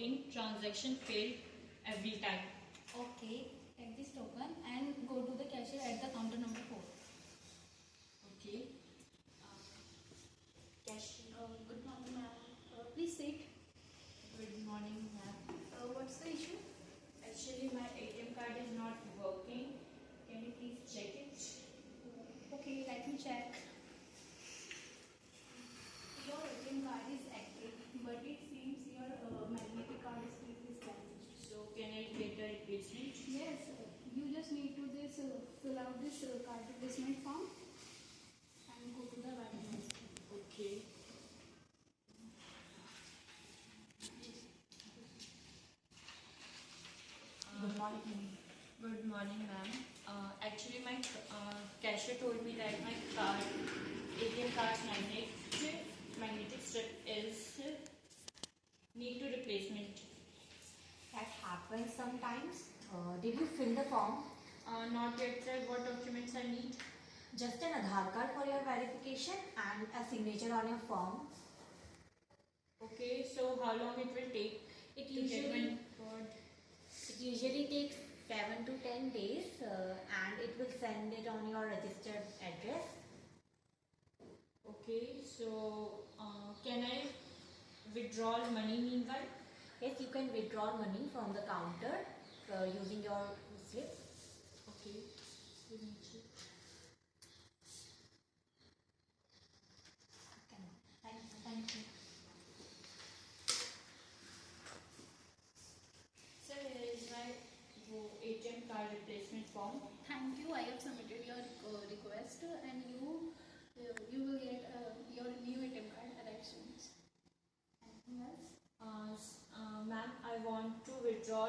working. Transaction failed every time. Okay, take this token and go to the cashier at the counter number 4. Okay. Cashier. Good morning, ma'am. Please sit. Good morning, ma'am. What's the issue? Actually, my ATM card is not working. Can you please check it? Okay, let me check. Your ATM card is active, but it seems your magnetic card strip is damaged. So, can I get a replacement? Yes, you just need to fill out this card replacement form and go to the website. Okay. Good morning. Good morning, ma'am. Actually, my cashier told me that my card, ATM card's magnetic strip is need to replacement. That happens sometimes. Did you fill the form? Not yet, sir. What documents I need? Just an Aadhaar card for your verification and a signature on your form. Okay, so how long it will take It to get my usually card? it usually takes 7 to 10 days and it will send it on your registered address. Okay, so can I withdraw money meanwhile? Yes, you can withdraw money from the counter using your slip. Okay. Signature. Thank you. Sir, here is my ATM card replacement form. Thank you. I have submitted your request, and you will get your new ATM card arrive soon. Anything else? Ma'am, I want to withdraw